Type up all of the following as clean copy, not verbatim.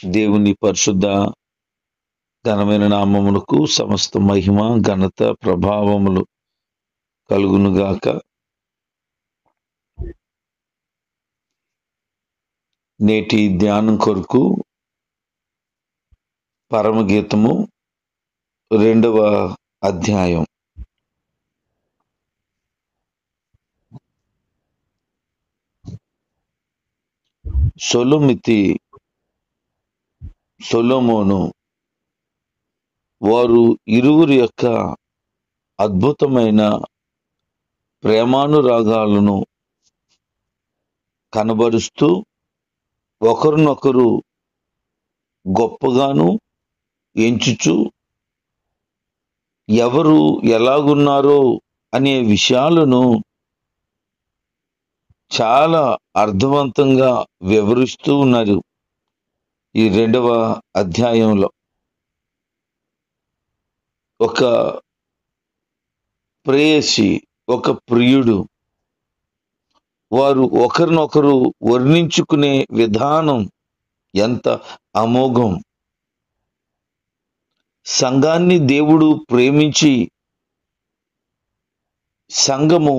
దేవుని పరిశుద్ధ ఘనమైన నామమునకు సమస్త మహిమ ఘనత ప్రభావములు కలుగునుగాక. నేటి ధ్యానం కొరకు పరమగీతము 2వ అధ్యాయం. సొలొమోను వారు ఇరువురి యొక్క అద్భుతమైన ప్రేమానురాగాలను కనబరుస్తూ ఒకరినొకరు గొప్పగాను ఎంచుచు ఎవరు ఎలాగున్నారో అనే విషయాలను చాలా అర్థవంతంగా వివరిస్తూ ఉన్నారు. ఈ 2వ అధ్యాయంలో ఒక ప్రేయసి, ఒక ప్రియుడు, వారు ఒకరినొకరు వర్ణించుకునే విధానం ఎంత అమోఘం. సంఘాన్ని దేవుడు ప్రేమించి సంఘము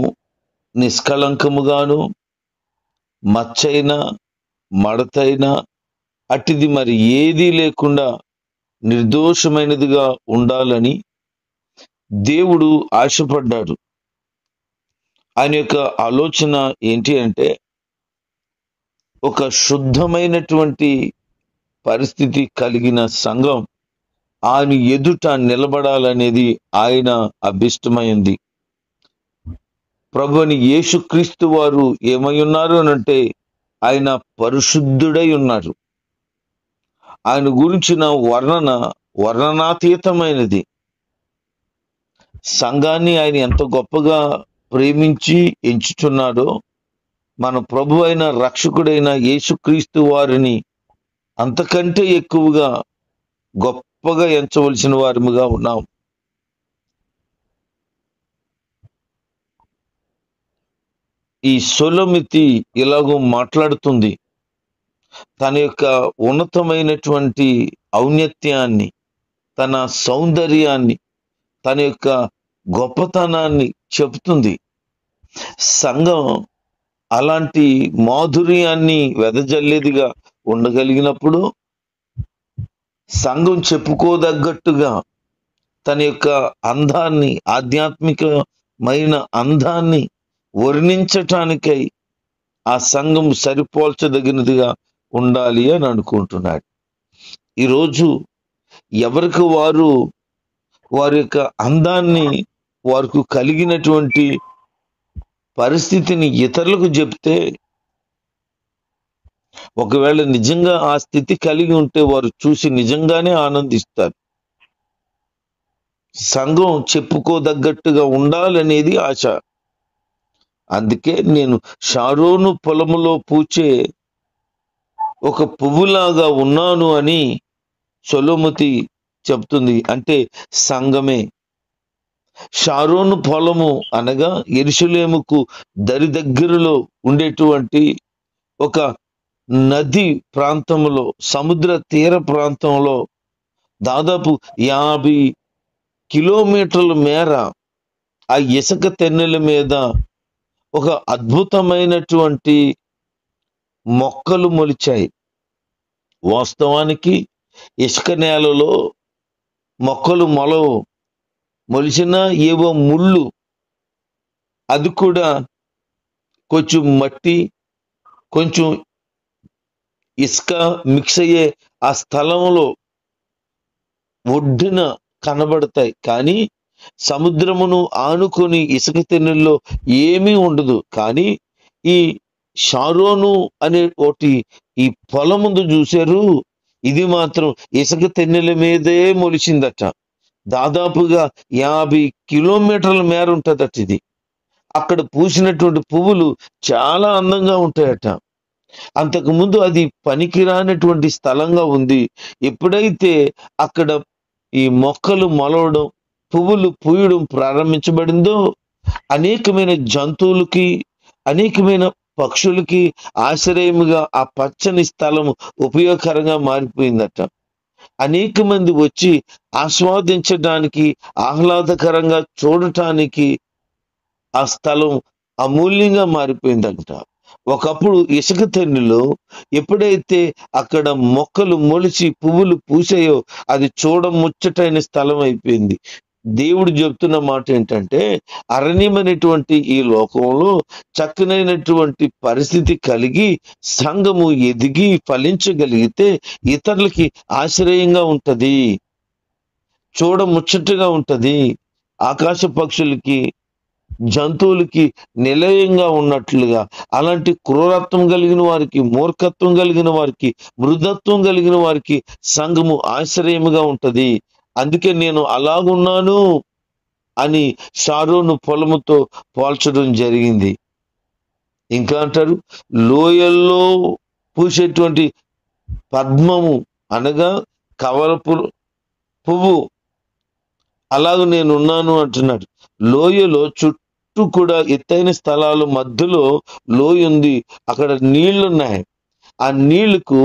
నిష్కళంకముగాను మచ్చైన మడతైన అటిది మరి ఏదీ లేకుండా నిర్దోషమైనదిగా ఉండాలని దేవుడు ఆశపడ్డాడు. ఆయన యొక్క ఆలోచన ఏంటి అంటే, ఒక శుద్ధమైనటువంటి పరిస్థితి కలిగిన సంఘం ఆయన ఎదుట నిలబడాలనేది ఆయన అభిష్టమైంది. ప్రభువైన యేసుక్రీస్తు వారు ఏమై ఉన్నారు అనంటే, ఆయన పరిశుద్ధుడై ఉన్నారు. ఆయన గురించిన వర్ణనాతీతమైనది. సంఘాన్ని ఆయన ఎంత గొప్పగా ప్రేమించి ఎంచుచున్నాడో, మన ప్రభు అయిన రక్షకుడైన యేసుక్రీస్తు వారిని అంతకంటే ఎక్కువగా గొప్పగా ఎంచవలసిన వారిగా ఉన్నాం. ఈ సొలొమితి ఇలాగూ మాట్లాడుతుంది. తన యొక్క ఉన్నతమైనటువంటి ఔన్నత్యాన్ని, తన సౌందర్యాన్ని, తన యొక్క గొప్పతనాన్ని చెబుతుంది. సంఘం అలాంటి మాధుర్యాన్ని వెదజల్లేదిగా ఉండగలిగినప్పుడు, సంఘం చెప్పుకోదగ్గట్టుగా తన యొక్క అందాన్ని, ఆధ్యాత్మికమైన అందాన్ని వర్ణించటానికై ఆ సంఘం సరిపోల్చదగినదిగా ఉండాలి అని అనుకుంటున్నాడు. ఈరోజు ఎవరికి వారి యొక్క అందాన్ని, వారికి కలిగినటువంటి పరిస్థితిని ఇతరులకు చెప్తే, ఒకవేళ నిజంగా ఆ స్థితి కలిగి ఉంటే వారు చూసి నిజంగానే ఆనందిస్తారు. సంఘం చెప్పుకోదగ్గట్టుగా ఉండాలనేది ఆశ. అందుకే నేను షారోను పొలములో పూచే ఒక పువ్వులాగా ఉన్నాను అని సొలొమోతి చెప్తుంది. అంటే సంఘమే. షారోను పొలము అనగా యెరూషలేముకు దగ్గరలో ఉండేటువంటి ఒక నది ప్రాంతంలో, సముద్ర తీర ప్రాంతంలో దాదాపు 50 కిలోమీటర్ల మేర ఆ ఇసుక తెన్నెల మీద ఒక అద్భుతమైనటువంటి మొక్కలు మొలిచాయి. వాస్తవానికి ఇసుక నేలలో మొక్కలు మొలిచిన ఏవో ముళ్ళు, అది కూడా కొంచెం మట్టి, కొంచెం ఇసుక మిక్స్ అయ్యే ఆ స్థలంలో ఒడ్డున కనబడతాయి. కానీ సముద్రమును ఆనుకొని ఇసుక తెన్నెల్లో ఏమీ ఉండదు. కానీ ఈ షారోను అనే ఒకటి ఈ పొలం ముందు చూశారు, ఇది మాత్రం ఇసుక తెన్నెల మీదే మొలిచిందట. దాదాపుగా 50 కిలోమీటర్ల మేర ఉంటుందట. ఇది అక్కడ పూసినటువంటి పువ్వులు చాలా అందంగా ఉంటాయట. అంతకుముందు అది పనికిరానటువంటి స్థలంగా ఉంది. ఎప్పుడైతే అక్కడ ఈ మొక్కలు మొలవడం, పువ్వులు పూయడం ప్రారంభించబడిందో, అనేకమైన జంతువులకి, అనేకమైన పక్షులకి ఆశ్రయముగా ఆ పచ్చని స్థలం ఉపయోగకరంగా మారిపోయిందట. అనేక మంది వచ్చి ఆస్వాదించడానికి, ఆహ్లాదకరంగా చూడటానికి ఆ స్థలం అమూల్యంగా మారిపోయిందంట. ఒకప్పుడు ఇసుక తన్నులో ఎప్పుడైతే అక్కడ మొక్కలు మొలిచి పువ్వులు పూసాయో అది చూడముచ్చటైన స్థలం అయిపోయింది. దేవుడు చెప్తున్న మాట ఏంటంటే, అరణ్యమైనటువంటి ఈ లోకంలో చక్కనైనటువంటి పరిస్థితి కలిగి సంఘము ఎదిగి ఫలించగలిగితే ఇతరులకి ఆశ్రయంగా ఉంటది, చూడముచ్చటగా ఉంటది. ఆకాశ పక్షులకి, జంతువులకి నిలయంగా ఉన్నట్లుగా అలాంటి క్రూరత్వం కలిగిన వారికి, మూర్ఖత్వం కలిగిన వారికి, మృదత్వం కలిగిన వారికి సంఘము ఆశ్రయముగా ఉంటది. అందుకే నేను అలాగున్నాను అని షారోను పొలముతో పోల్చడం జరిగింది. ఇంకా అంటారు, లోయల్లో పూసేటువంటి పద్మము అనగా కవలపు పువ్వు అలాగూ నేనున్నాను అంటున్నాడు. లోయలో చుట్టూ కూడా ఎత్తైన స్థలాల మధ్యలో లోయ ఉంది, అక్కడ నీళ్లున్నాయి. ఆ నీళ్లకు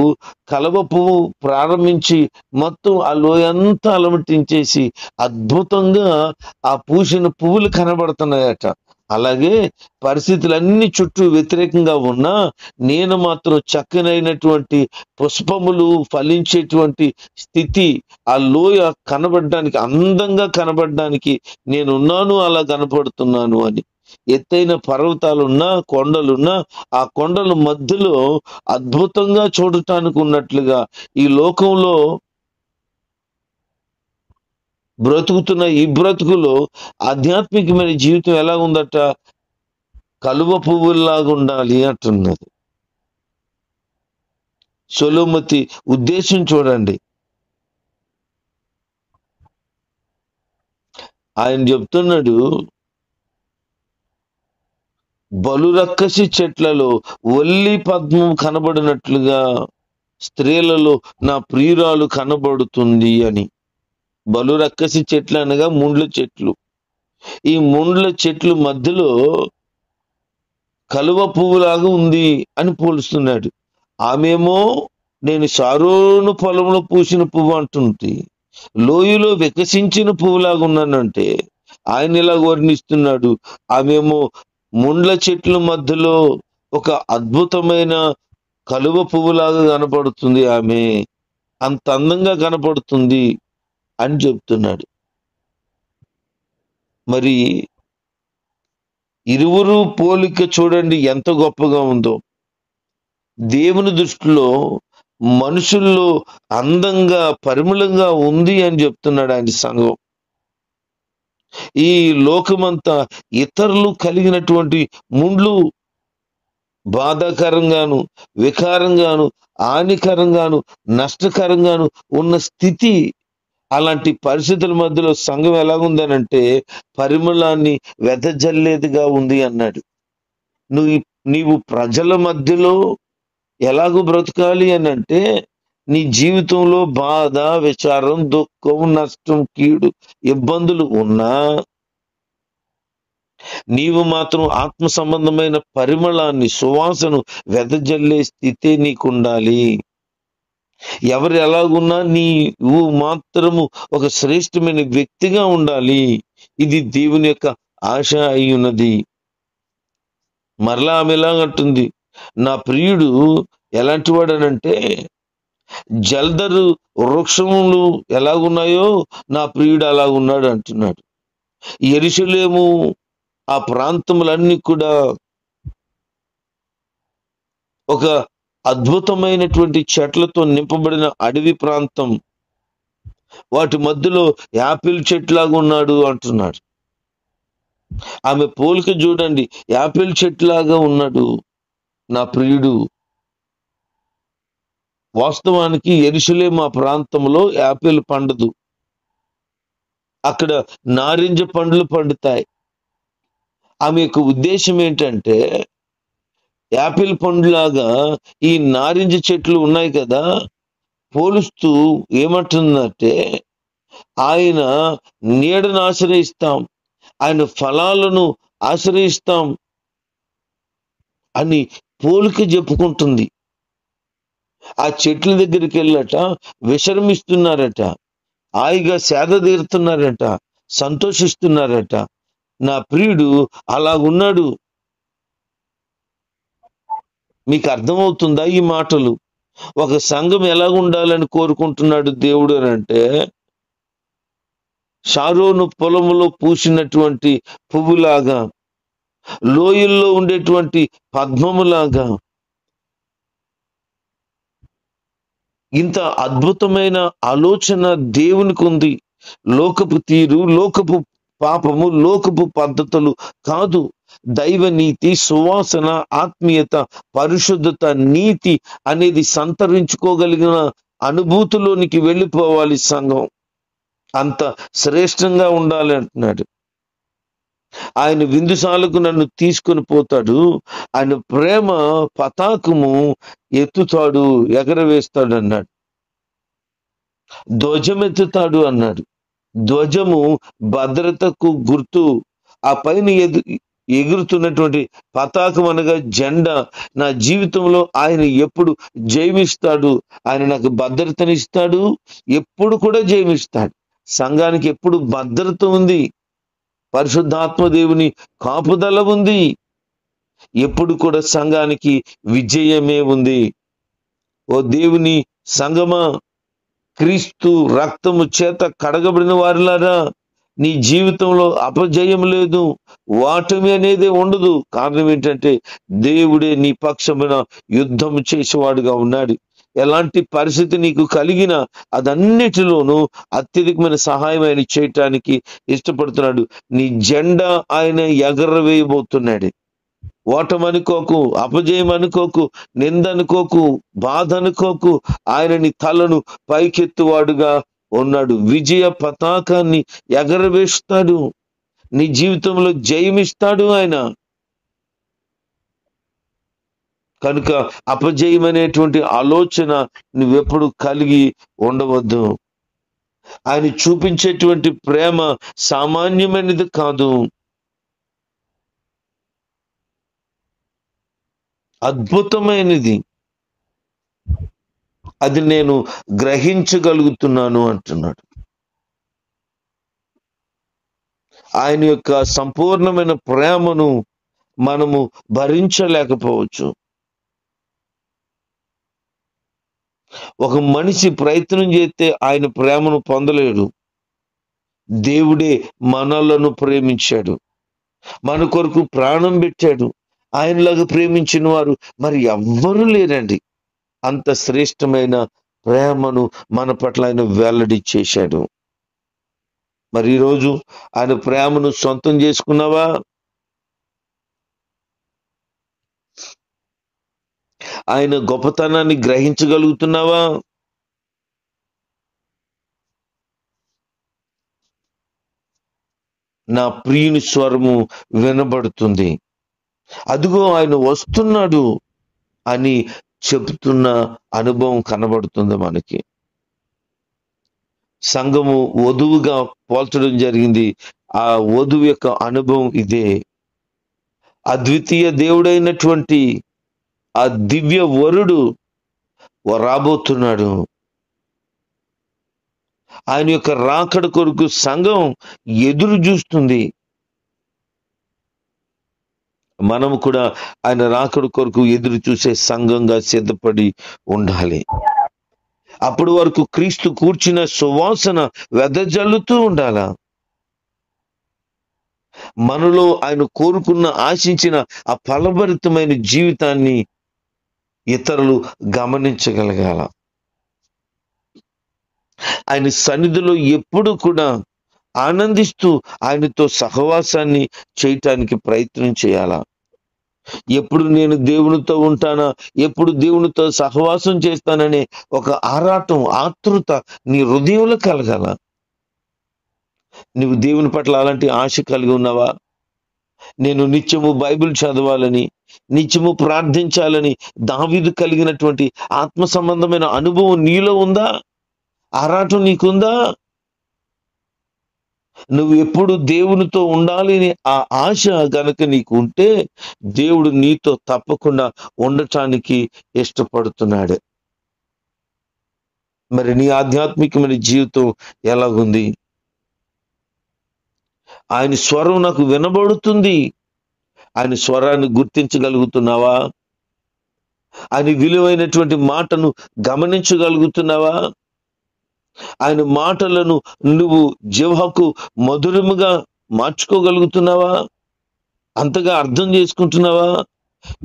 కలవ పువ్వు ప్రారంభించి మొత్తం ఆ లోయంతా అలమటించేసి అద్భుతంగా ఆ పూసిన పువ్వులు కనబడుతున్నాయట. అలాగే పరిస్థితులన్నీ చుట్టూ వ్యతిరేకంగా ఉన్నా నేను మాత్రం చక్కనైనటువంటి పుష్పములు ఫలించేటువంటి స్థితి, ఆ లోయ కనబడడానికి, అందంగా కనబడడానికి నేనున్నాను, అలా కనపడుతున్నాను అని. ఎత్తైన పర్వతాలున్నా, కొండలున్నా ఆ కొండల మధ్యలో అద్భుతంగా చూడటానికి ఉన్నట్లుగా ఈ లోకంలో బ్రతుకుతున్న ఈ బ్రతుకులో ఆధ్యాత్మికమైన జీవితం ఎలా ఉందట, కలువ పువ్వుల్లాగా ఉండాలి అంటున్నది. సొలొమతి ఉద్దేశం చూడండి. ఆయన చెప్తున్నాడు, బలురక్కసి చెట్లలో ఒల్లి పద్మం కనబడినట్లుగా స్త్రీలలో నా ప్రియురాలు కనబడుతుంది అని. బలురక్కసి చెట్లు అనగా ముండ్ల చెట్లు. ఈ ముండ్ల చెట్లు మధ్యలో కలువ పువ్వులాగా ఉంది అని పోలుస్తున్నాడు. ఆమెమో నేను షారోను పొలంలో పూసిన పువ్వు అంటుంది, లోయలో వికసించిన పువ్వులాగా ఉన్నానంటే ఆయన ఇలా వర్ణిస్తున్నాడు. ఆమెమో ముండ్ల చెట్ల మధ్యలో ఒక అద్భుతమైన కలువ పువ్వులాగా కనపడుతుంది, ఆమె అంత అందంగా కనపడుతుంది అని చెప్తున్నాడు. మరి ఇరువురు పోలిక చూడండి ఎంత గొప్పగా ఉందో. దేవుని దృష్టిలో మనుషుల్లో అందంగా పరిమళంగా ఉంది అని చెప్తున్నాడు ఆయన సంఘం. ఈ లోకమంతా ఇతరులు కలిగినటువంటి ముండ్లు బాధాకరంగాను, వికారంగాను, హానికరంగాను, నష్టకరంగాను ఉన్న స్థితి. అలాంటి పరిస్థితుల మధ్యలో సంఘం ఎలాగుందనంటే పరిమళాన్ని వెదజల్లేదిగా ఉంది అన్నాడు. నీవు ప్రజల మధ్యలో ఎలాగూ బ్రతకాలి అని అంటే, నీ జీవితంలో బాధ, విచారం, దుఃఖం, నష్టం, కీడు, ఇబ్బందులు ఉన్నా నీవు మాత్రం ఆత్మ సంబంధమైన పరిమళాన్ని, సువాసను వెదజల్లే స్థితే నీకుండాలి. ఎవరు ఎలాగున్నా నీవు మాత్రము ఒక శ్రేష్టమైన వ్యక్తిగా ఉండాలి. ఇది దేవుని యొక్క ఆశ అయి ఉన్నది. మరలా ఆమె ఎలాగంటుంది, నా ప్రియుడు ఎలాంటి వాడనంటే జల్దరు వృక్షములు ఎలాగున్నాయో నా ప్రియుడు అలాగున్నాడు అంటున్నాడు. యెరూషలేము ఆ ప్రాంతములన్నీ కూడా ఒక అద్భుతమైనటువంటి చెట్లతో నింపబడిన అడవి ప్రాంతం. వాటి మధ్యలో యాపిల్ చెట్లాగా ఉన్నాడు అంటున్నాడు. ఆమె పోలిక చూడండి, యాపిల్ చెట్లాగా ఉన్నాడు నా ప్రియుడు. వాస్తవానికి యెరూషలేము ఆ ప్రాంతంలో యాపిల్ పండదు, అక్కడ నారింజ పండ్లు పండుతాయి. ఆమె యొక్క ఉద్దేశం ఏంటంటే, యాపిల్ పండులాగా ఈ నారింజ చెట్లు ఉన్నాయి కదా, పోలుస్తూ ఏమంటుందంటే ఆయన నీడను ఆశ్రయిస్తాం, ఆయన ఫలాలను ఆశ్రయిస్తాం. అని పోలిక చెప్పుకుంటుంది. ఆ చెట్ల దగ్గరికి వెళ్ళట విశ్రమిస్తున్నారట, హాయిగా సేద తీరుతున్నారట, సంతోషిస్తున్నారట. నా ప్రియుడు అలాగున్నాడు. మీకు అర్థమవుతుందా ఈ మాటలు? ఒక సంఘం ఎలాగుండాలని కోరుకుంటున్నాడు దేవుడు అని అంటే, షారోను పొలములో పూసినటువంటి పువ్వులాగా, లోయల్లో ఉండేటువంటి పద్మములాగా, ఇంత అద్భుతమైన ఆలోచన దేవునికి ఉంది. లోకపు తీరు, లోకపు పాపము, లోకపు పద్ధతులు కాదు. దైవ నీతి, సువాసన, ఆత్మీయత, పరిశుద్ధత, నీతి అనేది సంతరించుకోగలిగిన అనుభూతిలోనికి వెళ్ళిపోవాలి సంఘం. అంత శ్రేష్టంగా ఉండాలి అంటున్నాడు. ఆయన విందుశాలకు నన్ను తీసుకొని పోతాడు, ఆయన ప్రేమ పతాకము ఎత్తుతాడు, ఎగరవేస్తాడు అన్నాడు. ధ్వజం ఎత్తుతాడు అన్నాడు. ధ్వజము భద్రతకు గుర్తు. ఆ పైన ఎగురుతున్నటువంటి పతాకం అనగా జెండా. నా జీవితంలో ఆయన ఎప్పుడు జయమిస్తాడు, ఆయన నాకు భద్రతనిస్తాడు, ఎప్పుడు కూడా జయమిస్తాడు. సంఘానికి ఎప్పుడు భద్రత ఉంది, పరిశుద్ధాత్మ దేవుని కాపుదల ఉంది, ఎప్పుడు కూడా సంఘానికి విజయమే ఉంది. ఓ దేవుని సంఘమా, క్రీస్తు రక్తము చేత కడగబడిన వారిలారా, నీ జీవితంలో అపజయం లేదు, ఓటమి అనేది ఉండదు. కారణం ఏంటంటే దేవుడే నీ పక్షమున యుద్ధం చేసేవాడుగా ఉన్నాడు. ఎలాంటి పరిస్థితి నీకు కలిగినా అదన్నిటిలోనూ అత్యధికమైన సహాయం ఆయన చేయటానికి ఇష్టపడుతున్నాడు. నీ జెండా ఆయన ఎగరవేయబోతున్నాడు. ఓటమనుకోకు, అపజయం అనుకోకు, నిందనుకోకు, బాధ అనుకోకు. ఆయన నీ తలను పైకెత్తువాడుగా ఉన్నాడు. విజయ పతాకాన్ని ఎగరవేస్తాడు. నీ జీవితంలో జయమిస్తాడు ఆయన. కనుక అపజయం అనేటువంటి ఆలోచన నువ్వెప్పుడు కలిగి ఉండవద్దు. ఆయన చూపించేటువంటి ప్రేమ సామాన్యమైనది కాదు, అద్భుతమైనది. అది నేను గ్రహించగలుగుతున్నాను అంటున్నాడు. ఆయన యొక్క సంపూర్ణమైన ప్రేమను మనము భరించలేకపోవచ్చు. ఒక మనిషి ప్రయత్నం చేస్తే ఆయన ప్రేమను పొందలేడు. దేవుడే మనలను ప్రేమించాడు, మన కొరకు ప్రాణం పెట్టాడు. ఆయనలాగా ప్రేమించిన వారు మరి ఎవ్వరూ లేరండి. అంత శ్రేష్టమైన ప్రేమను మన పట్ల ఆయన వెల్లడి చేశాడు. మరి ఈరోజు ఆయన ప్రేమను సొంతం చేసుకున్నావా? ఆయన గొప్పతనాన్ని గ్రహించగలుగుతున్నావా? నా ప్రియుని స్వరము వినబడుతుంది, అదిగో ఆయన వస్తున్నాడు అని చెబుతున్న అనుభవం కనబడుతుంది మనకి. సంఘము వధువుగా పోల్చడం జరిగింది. ఆ వధువు యొక్క అనుభవం ఇదే. అద్వితీయ దేవుడైనటువంటి ఆ దివ్య వరుడు రాబోతున్నాడు. ఆయన యొక్క రాకడ కొరకు సంఘం ఎదురు చూస్తుంది. మనము కూడా ఆయన రాకడ కొరకు ఎదురు చూసే సంఘంగా సిద్ధపడి ఉండాలి. అప్పటి వరకు క్రీస్తు కూర్చిన సువాసన వెదజల్లుతూ ఉండాలా. మనలో ఆయన కోరుకున్న, ఆశించిన ఆ ఫలభరితమైన జీవితాన్ని ఇతరులు గమనించగలగాల. ఆయన సన్నిధిలో ఎప్పుడు కూడా ఆనందిస్తూ ఆయనతో సహవాసాన్ని చేయటానికి ప్రయత్నం చేయాలా. ఎప్పుడు నేను దేవునితో ఉంటానా, ఎప్పుడు దేవునితో సహవాసం చేస్తాననే ఒక ఆరాటం, ఆతృత నీ హృదయంలో కలగాల. నువ్వు దేవుని పట్ల అలాంటి ఆశ కలిగి ఉన్నావా? నేను నిత్యము బైబిల్ చదవాలని, నిత్యము ప్రార్థించాలని దావీదు కలిగినటువంటి ఆత్మ సంబంధమైన అనుభవం నీలో ఉందా? ఆరాటం నీకుందా? నువ్వు ఎప్పుడు దేవునితో ఉండాలి అని ఆ ఆశ గనక నీకు ఉంటే దేవుడు నీతో తప్పకుండా ఉండటానికి ఇష్టపడుతున్నాడు. మరి నీ ఆధ్యాత్మికమైన జీవితం ఎలాగుంది? ఆయన స్వరం నాకు వినబడుతుంది. ఆయన స్వరాన్ని గుర్తించగలుగుతున్నావా? ఆయన విలువైనటువంటి మాటను గమనించగలుగుతున్నావా? ఆయన మాటలను నువ్వు జిహ్వకు మధురముగా మార్చుకోగలుగుతున్నావా? అంతగా అర్థం చేసుకుంటున్నావా?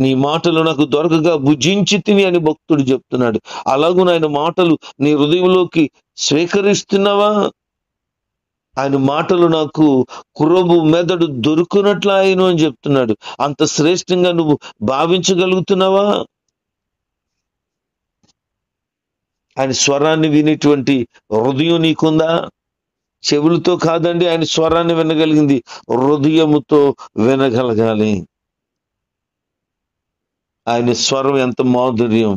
నీ మాటలు నాకు దొరకగా భుజించి తిని అని భక్తుడు చెప్తున్నాడు. అలాగూ ఆయన మాటలు నీ హృదయంలోకి స్వీకరిస్తున్నావా? ఆయన మాటలు నాకు కురబు మెదడు దొరుకునట్లయిను అని చెప్తున్నాడు. అంత శ్రేష్టంగా నువ్వు భావించగలుగుతున్నావా? ఆయన స్వరాన్ని వినేటువంటి హృదయం నీకుందా? చెవులతో కాదండి ఆయన స్వరాన్ని వినగలిగింది, హృదయముతో వినగలగాలి. ఆయన స్వరం ఎంత మాధుర్యం.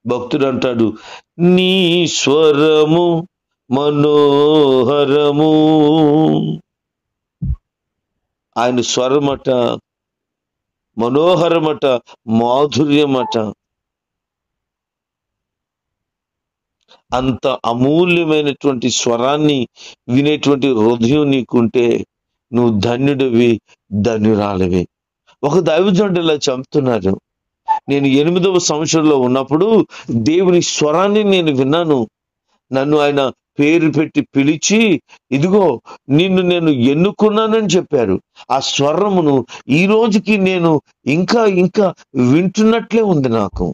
భక్తుడు అంటాడు, నీ స్వరము మనోహరము. ఆయన స్వరమట మనోహరమట, మాధుర్యమట. అంత అమూల్యమైనటువంటి స్వరాన్ని వినేటువంటి హృదయం నీకుంటే నువ్వు ధన్యుడివి, ధన్యురాలివి. ఒక దైవజనుడు ఇలా చెప్తున్నారు, నేను 8వ సంవత్సరంలో ఉన్నప్పుడు దేవుని స్వరాన్ని నేను విన్నాను. నన్ను ఆయన పేరు పెట్టి పిలిచి, ఇదిగో నిన్ను నేను ఎన్నుకున్నానని చెప్పారు. ఆ స్వరమును ఈ రోజుకి నేను ఇంకా ఇంకా వింటున్నట్లే ఉంది నాకు.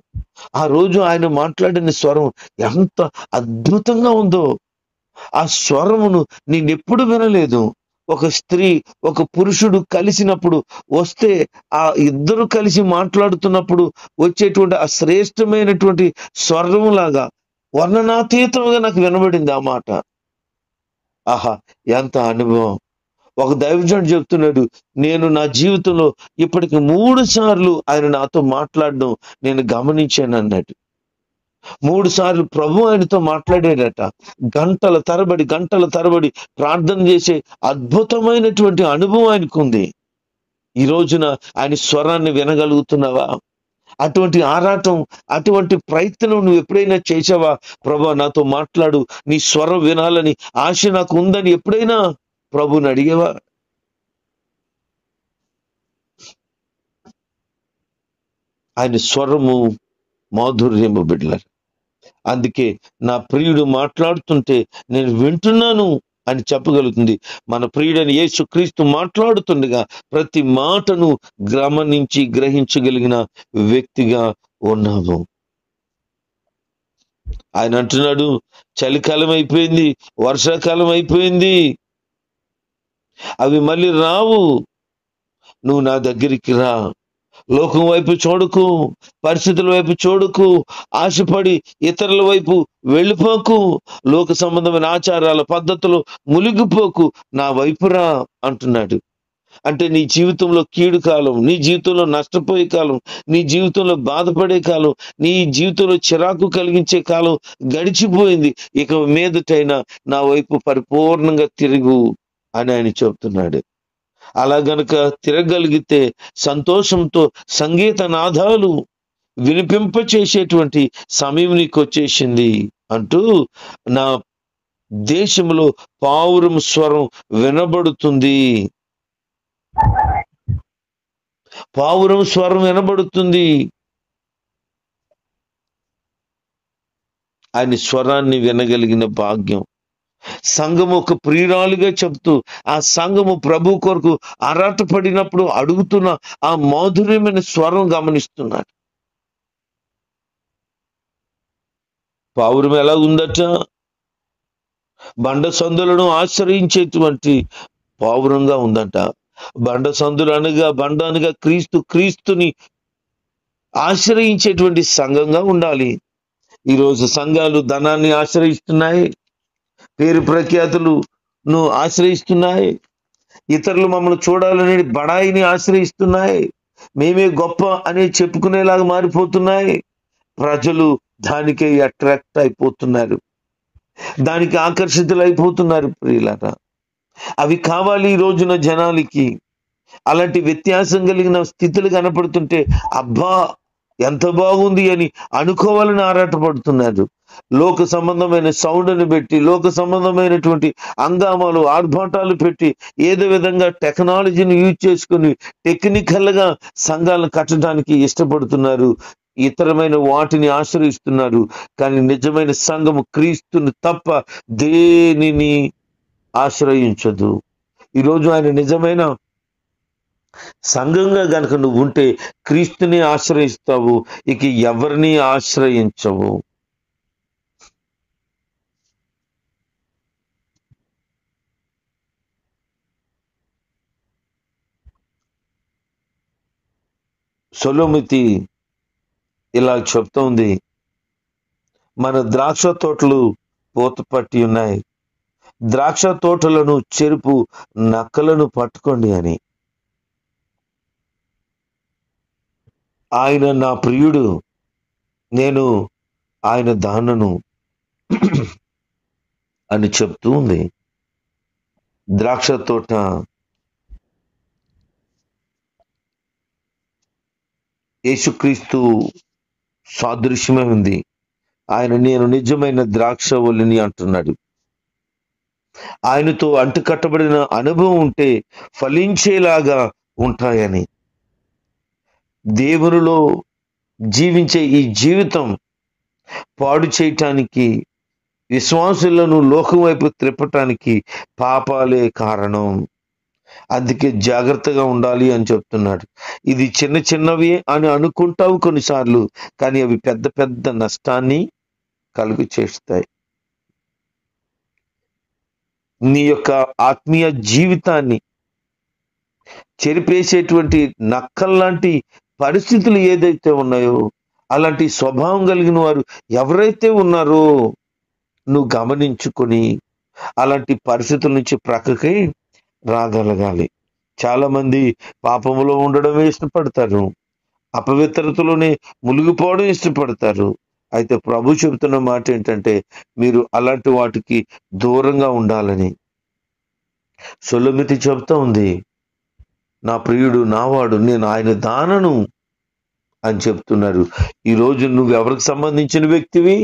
ఆ రోజు ఆయన మాట్లాడిన స్వరం ఎంత అద్భుతంగా ఉందో. ఆ స్వరమును నేనెప్పుడు వినలేదు. ఒక స్త్రీ ఒక పురుషుడు కలిసినప్పుడు వస్తే, ఆ ఇద్దరు కలిసి మాట్లాడుతున్నప్పుడు వచ్చేటువంటి ఆ శ్రేష్టమైనటువంటి స్వరములాగా వర్ణనాతీతంగా నాకు వినబడింది ఆ మాట. ఆహా, ఎంత అనుభవం. ఒక దైవజనుడు చెప్తున్నాడు, నేను నా జీవితంలో ఇప్పటికి 3 సార్లు ఆయన నాతో మాట్లాడడం నేను గమనించాను అన్నాడు. 3 సార్లు ప్రభు ఆయనతో మాట్లాడాడట. గంటల తరబడి ప్రార్థన చేసే అద్భుతమైనటువంటి అనుభవం ఆయనకుంది. ఈ రోజున ఆయన స్వరాన్ని వినగలుగుతున్నావా? అటువంటి ఆరాటం, అటువంటి ప్రయత్నం నువ్వు ఎప్పుడైనా చేసావా? ప్రభు నాతో మాట్లాడు, నీ స్వరం వినాలని ఆశ నాకు ఉందని ఎప్పుడైనా ప్రభుని అడిగేవా? ఆయన స్వరము మాధుర్యము బిడ్డలారా. అందుకే నా ప్రియుడు మాట్లాడుతుంటే నేను వింటున్నాను అని చెప్పగలుగుతుంది. మన ప్రియుడని యేసుక్రీస్తు మాట్లాడుతుండగా ప్రతి మాటను గమనించి గ్రహించగలిగిన వ్యక్తిగా ఉన్నాము. ఆయన అంటున్నాడు, చలికాలం అయిపోయింది, వర్షాకాలం అయిపోయింది, అవి మళ్ళీ రావు. నువ్వు నా దగ్గరికి రా. లోకం వైపు చూడకు, పరిస్థితుల వైపు చూడకు, ఆశపడి ఇతరుల వైపు వెళ్ళిపోకు, లోక సంబంధమైన ఆచారాల పద్ధతులు మునిగిపోకు, నా వైపు రా అంటున్నాడు. అంటే నీ జీవితంలో కీడు కాలం, నీ జీవితంలో నష్టపోయే కాలం, నీ జీవితంలో బాధపడే కాలం, నీ జీవితంలో చిరాకు కలిగించే కాలం గడిచిపోయింది. ఇక మీదటైనా నా వైపు పరిపూర్ణంగా తిరుగు అని ఆయన చెప్తున్నాడు. అలా గనక తిరగలిగితే సంతోషంతో సంగీత నాదాలు వినిపింప చేసేటువంటి సమయం నీకు వచ్చేసింది అంటూ, నా దేశంలో పావురం స్వరం వినబడుతుంది. పావురం స్వరం వినబడుతుంది. ఆయన స్వరాన్ని వినగలిగిన భాగ్యం. సంఘము ఒక ప్రియురాలుగా చెప్తూ, ఆ సంఘము ప్రభు కొరకు ఆరాటపడినప్పుడు అడుగుతున్న ఆ మాధుర్యమైన స్వరం గమనిస్తున్నాడు. పావురం ఎలా ఉందట? బండ సందులను ఆశ్రయించేటువంటి పావురంగా ఉందంట. బండ సందులు అనగా క్రీస్తుని ఆశ్రయించేటువంటి సంఘంగా ఉండాలి. ఈరోజు సంఘాలు ధనాన్ని ఆశ్రయిస్తున్నాయి, పేరు ప్రఖ్యాతులను ఆశ్రయిస్తున్నాయి, ఇతరులు మమ్మల్ని చూడాలని బడాయిని ఆశ్రయిస్తున్నాయి, మేమే గొప్ప అని చెప్పుకునేలాగా మారిపోతున్నాయి. ప్రజలు దానికే అట్రాక్ట్ అయిపోతున్నారు. దానికి ఆకర్షితులైపోతున్నారు ప్రియులారా. అవి కావాలి ఈ రోజున జనాలకి. అలాంటి వ్యత్యాసం కలిగిన స్థితులు కనపడుతుంటే అబ్బా ఎంత బాగుంది అని అనుకోవాలని ఆరాటపడుతున్నారు. లోక సంబంధమైన సౌండ్ని పెట్టి, లోక సంబంధమైనటువంటి అంగామాలు, ఆర్భాటాలు పెట్టి, ఏదో విధంగా టెక్నాలజీని యూజ్ చేసుకుని టెక్నికల్ గా సంఘాలను కట్టడానికి ఇష్టపడుతున్నారు, ఇతరమైన వాటిని ఆశ్రయిస్తున్నారు. కానీ నిజమైన సంఘము క్రీస్తుని తప్ప దేనిని ఆశ్రయించదు. ఈరోజు ఆయన నిజమైన సంఘంగా గనక నువ్వు ఉంటే క్రీస్తుని ఆశ్రయిస్తావు, ఇక ఎవరిని ఆశ్రయించవు. సొలొమితి ఇలా చెప్తోంది, మన ద్రాక్ష తోటలు పూత పట్టి ఉన్నాయి, ద్రాక్ష తోటలను చెరుపు నక్కలను పట్టుకోండి అని. ఆయన నా ప్రియుడు, నేను ఆయన దానను అని చెప్తూ ఉంది. ద్రాక్ష తోట యేసుక్రీస్తు సాదృశ్యమే ఉంది. ఆయన నేను నిజమైన ద్రాక్షవల్లిని అంటున్నాడు. ఆయనతో అంటుకట్టబడిన అనుభవం ఉంటే ఫలించేలాగా ఉంటాయని. దేవునిలో జీవించే ఈ జీవితం పాడు చేయటానికి, విశ్వాసులను లోకం వైపు త్రిప్పటానికి పాపాలే కారణం. అందుకే జాగ్రత్తగా ఉండాలి అని చెప్తున్నాడు. ఇది చిన్న చిన్నవి అని అనుకుంటావు కొన్నిసార్లు, కానీ అవి పెద్ద పెద్ద నష్టాన్ని కలుగు చేస్తాయి. నీ యొక్క ఆత్మీయ జీవితాన్ని చెరిపేసేటువంటి నక్కల్లాంటి పరిస్థితులు ఏదైతే ఉన్నాయో, అలాంటి స్వభావం కలిగిన వారు ఎవరైతే ఉన్నారో నువ్వు గమనించుకొని అలాంటి పరిస్థితుల నుంచి ప్రక్కకి రాగలగాలి. చాలా మంది పాపములో ఉండడమే ఇష్టపడతారు, అపవిత్రతలోనే మునిగిపోవడం ఇష్టపడతారు. అయితే ప్రభు చెబుతున్న మాట ఏంటంటే మీరు అలాంటి వాటికి దూరంగా ఉండాలని. సొలొమితి చెబుతా ఉంది, నా ప్రియుడు నావాడు, నేను ఆయన దానను అని చెప్తున్నారు. ఈరోజు నువ్వు ఎవరికి సంబంధించిన వ్యక్తివి?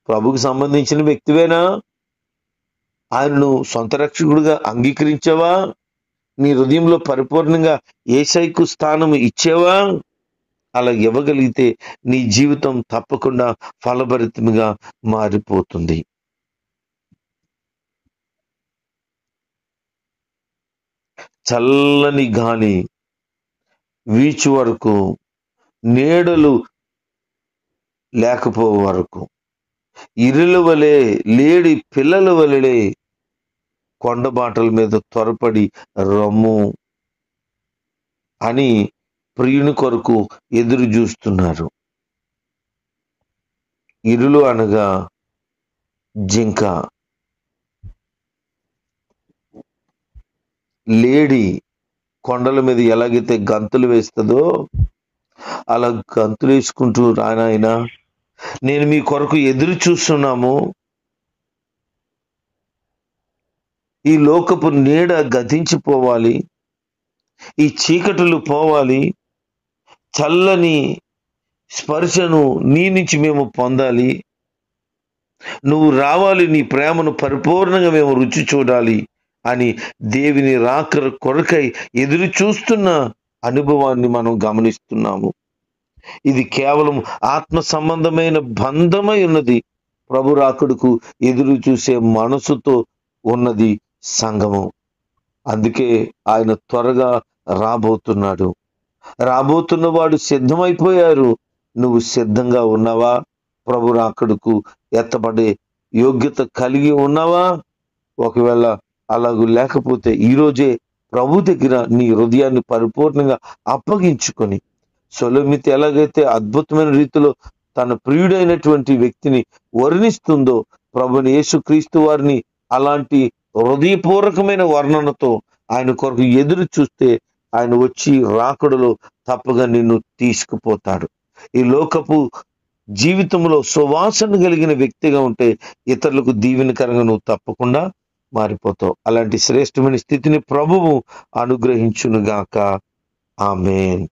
ప్రభుకి సంబంధించిన వ్యక్తివేనా? ఆయనను సొంత రక్షకుడుగా అంగీకరించావా? నీ హృదయంలో పరిపూర్ణంగా యేసయ్యకు స్థానం ఇచ్చావా? అలా ఇవ్వగలిగితే నీ జీవితం తప్పకుండా ఫలభరితంగా మారిపోతుంది. చల్లని గాలి వీచు వరకు, నీడలు లేకపో వరకు, ఇరుల వలె లేడి పిల్లల వలె కొండబాటల మీద త్వరపడి రమ్ము అని ప్రియుని కొరకు ఎదురు చూస్తున్నారు. ఇరులు అనగా జింక, లేడి కొండల మీద ఎలాగైతే గంతులు వేస్తుందో అలా గంతులు వేసుకుంటూ రానాయనా, నేను మీ కొరకు ఎదురు చూస్తున్నాము. ఈ లోకపు నీడ గతించిపోవాలి, ఈ చీకటులు పోవాలి, చల్లని స్పర్శను నీ నుంచి మేము పొందాలి, నువ్వు రావాలి, నీ ప్రేమను పరిపూర్ణంగా మేము రుచి చూడాలి అని దేవుని రాకడ కొరకై ఎదురు చూస్తున్న అనుభవాన్ని మనం గమనిస్తున్నాము. ఇది కేవలం ఆత్మ సంబంధమైన బంధమై ఉన్నది. ప్రభు రాకడకు ఎదురు చూసే మనసుతో ఉన్నది సంఘము. అందుకే ఆయన త్వరగా రాబోతున్నాడు. రాబోతున్న వాడు సిద్ధమైపోయారు. నువ్వు సిద్ధంగా ఉన్నావా? ప్రభు రాకడకు ఎత్తబడే యోగ్యత కలిగి ఉన్నావా? ఒకవేళ అలాగూ లేకపోతే ఈరోజే ప్రభు దగ్గర నీ హృదయాన్ని పరిపూర్ణంగా అప్పగించుకొని, సొలొమితి ఎలాగైతే అద్భుతమైన రీతిలో తన ప్రియుడైనటువంటి వ్యక్తిని వర్ణిస్తుందో, ప్రభుని యేసుక్రీస్తు వారిని అలాంటి హృదయపూర్వకమైన వర్ణనతో ఆయన కొరకు ఎదురు చూస్తే ఆయన వచ్చి రాకడలో తప్పగా నిన్ను తీసుకుపోతాడు. ఈ లోకపు జీవితంలో సువాసన కలిగిన వ్యక్తిగా ఉంటే ఇతరులకు దీవెనకరంగా నువ్వు తప్పకుండా మారిపోతావు. అలాంటి శ్రేష్టమైన స్థితిని ప్రభువు అనుగ్రహించునుగాక. ఆమేన్.